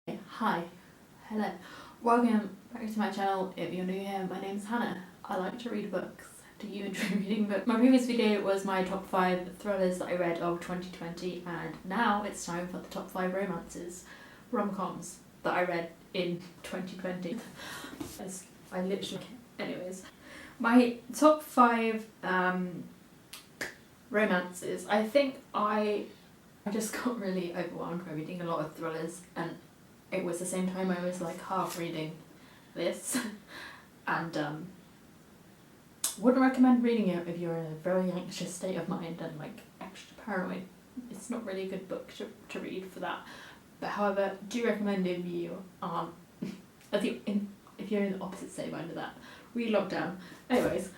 Hi, hello, welcome back to my channel. If you're new here, my name's Hannah. I like to read books. Do you enjoy reading books? My previous video was my top 5 thrillers that I read of 2020, and now it's time for the top 5 romances, rom-coms that I read in 2020. Anyways, my top 5 romances. I think I just got really overwhelmed by reading a lot of thrillers, and it was the same time I was like half reading this and wouldn't recommend reading it if you're in a very anxious state of mind and like extra paranoid. It's not really a good book to read for that, but however, do recommend if you aren't if you're in the opposite state of mind of that. Read Lockdown. Anyways,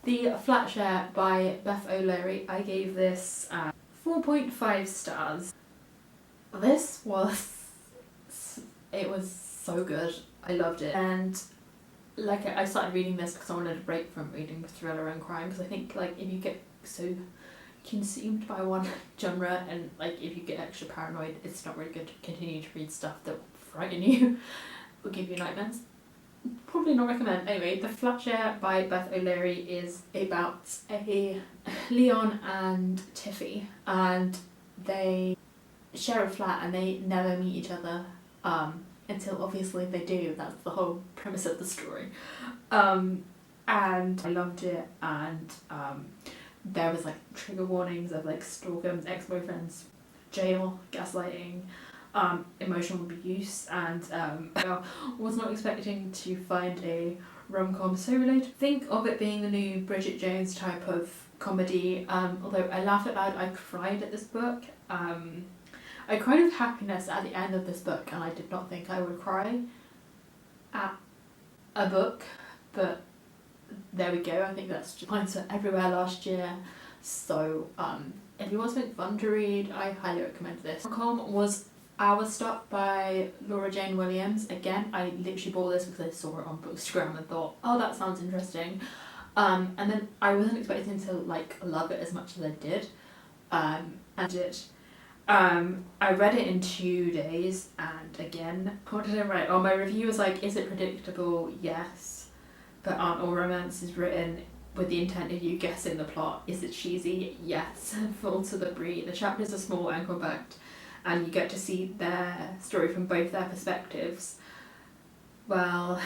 The Flat Share by Beth O'Leary, I gave this 4.5 stars. This was so good. I loved it, and like I started reading this because I wanted a break from reading thriller and crime, because I think like if you get so consumed by one genre and like if you get extra paranoid, it's not really good to continue to read stuff that will frighten you or give you nightmares. Probably not recommend. Anyway, The Flat Share by Beth O'Leary is about Leon and Tiffy, and they share a flat and they never meet each other until obviously they do. That's the whole premise of the story. And I loved it, and there was like trigger warnings of like stalkers, ex-boyfriends, jail, gaslighting, emotional abuse, and I was not expecting to find a rom-com so related. Think of it being the new Bridget Jones type of comedy, although I laughed out loud. I cried at this book. I cried with happiness at the end of this book, and I did not think I would cry at a book, but there we go. I think that's just mine for everywhere last year. So if you want something fun to read, I highly recommend this. Rom-com was Our Stop by Laura Jane Williams. Again, I literally bought this because I saw it on Bookstagram and thought, oh, that sounds interesting. And then I wasn't expecting to like love it as much as I did. I read it in 2 days, and again, what did I write? Oh, my review was like, is it predictable? Yes. But aren't all romances written with the intent of you guessing the plot? Is it cheesy? Yes. Full to the brie. The chapters are small and compact, and you get to see their story from both their perspectives. Well,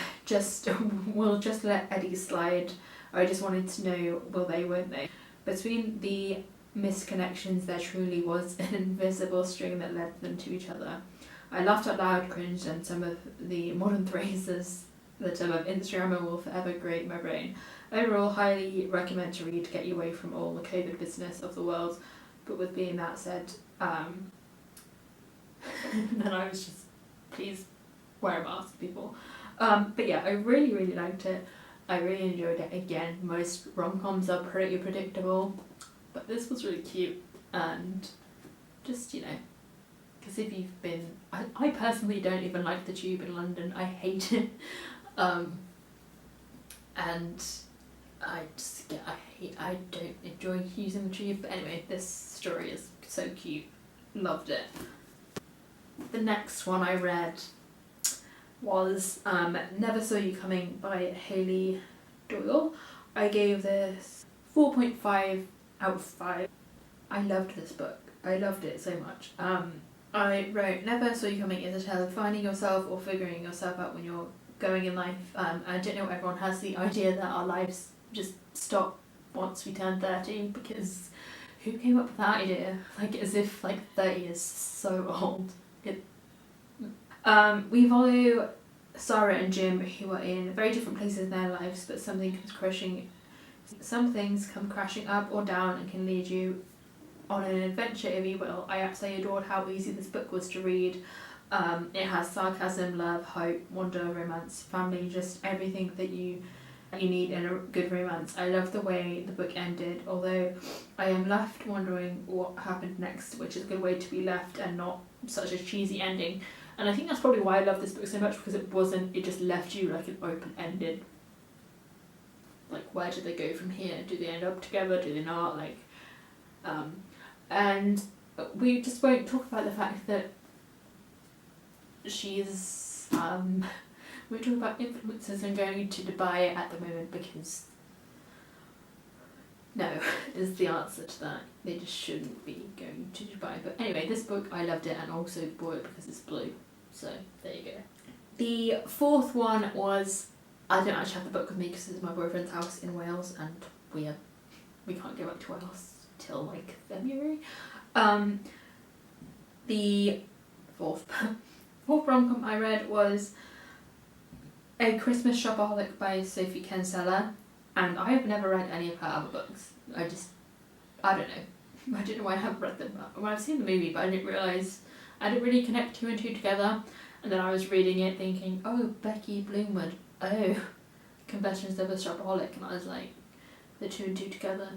we'll just let Eddie slide. I just wanted to know, will they, won't they? Between the misconnections, there truly was an invisible string that led them to each other. I laughed out loud, cringed, and some of the modern phrases that some of Instagram will forever grate my brain. Overall, highly recommend to read to get you away from all the COVID business of the world. But with being that said, then I was just, please wear a mask, people. But yeah, I really, really liked it. I really enjoyed it. Again, most rom-coms are pretty predictable, but this was really cute, and just, you know, because if you've been, I personally don't even like the tube in London. I hate it. And I don't enjoy using the tube, but anyway, this story is so cute. Loved it. The next one I read was Never Saw You Coming by Hayley, Doyle. I gave this 4.5 out of 5. I loved this book. I loved it so much. I wrote, Never Saw You Coming is a tale of finding yourself or figuring yourself out when you're going in life. I don't know, everyone has the idea that our lives just stop once we turn 30, because who came up with that idea? Like, as if like 30 is so old. We follow Sarah and Jim, who are in very different places in their lives, but some things come crashing up or down and can lead you on an adventure, if you will. I absolutely adored how easy this book was to read. It has sarcasm, love, hope, wonder, romance, family, just everything that you need in a good romance. I love the way the book ended, although I am left wondering what happened next, which is a good way to be left and not such a cheesy ending. And I think that's probably why I love this book so much, because it just left you like an open-ended, like, where do they go from here? Do they end up together? Do they not? Like, and we just won't talk about the fact that she's we're talking about influencers and going to Dubai at the moment, because no is the answer to that. They just shouldn't be going to Dubai. But anyway, this book, I loved it, and also bought it because it's blue. So there you go. The fourth one was, I don't actually have the book with me because it's my boyfriend's house in Wales, and we can't go back to Wales till like February. The fourth rom-com I read was A Christmas Shopaholic by Sophie Kensella, and I have never read any of her other books. I don't know. I don't know why I haven't read them. Well, I've seen the movie, but I didn't really connect two and two together. And then I was reading it thinking, oh, Becky Bloomwood, oh, Confessions of a Shopaholic, and I was like, the two and two together.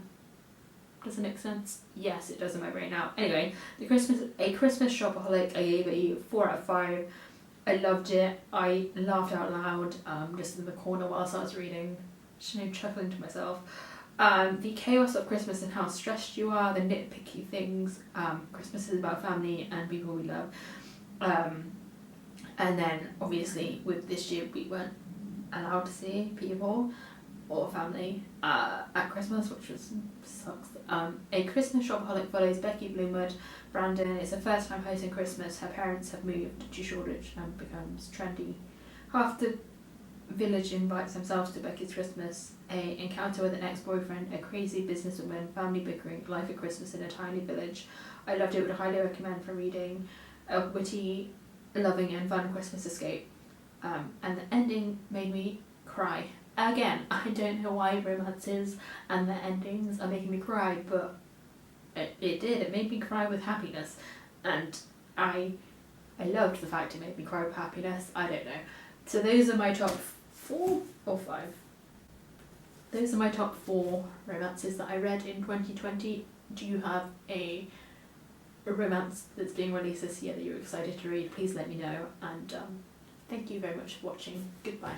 Does it make sense? Yes, it does in my brain now. Anyway, A Christmas Shopaholic, I gave it 4 out of 5. I loved it. I laughed out loud, just in the corner whilst I was reading, just chuckling to myself. The chaos of Christmas and how stressed you are, the nitpicky things. Christmas is about family and people we love. And then obviously with this year we weren't allowed to see people or family at Christmas, which sucks. A Christmas Shopaholic follows Becky Bloomwood. Brandon is her first time hosting Christmas. Her parents have moved to Shoreditch and becomes trendy. Half the village invites themselves to Becky's Christmas. A encounter with an ex-boyfriend, a crazy businesswoman, family bickering, life at Christmas in a tiny village. I loved it, would highly recommend for reading. A witty, loving and fun Christmas escape. And the ending made me cry. Again, I don't know why romances and the endings are making me cry, but it did. It made me cry with happiness, and I loved the fact it made me cry with happiness. I don't know. So those are my top 4 or 5. Those are my top 4 romances that I read in 2020. Do you have a romance that's being released this year that you're excited to read? Please let me know, and thank you very much for watching. Goodbye.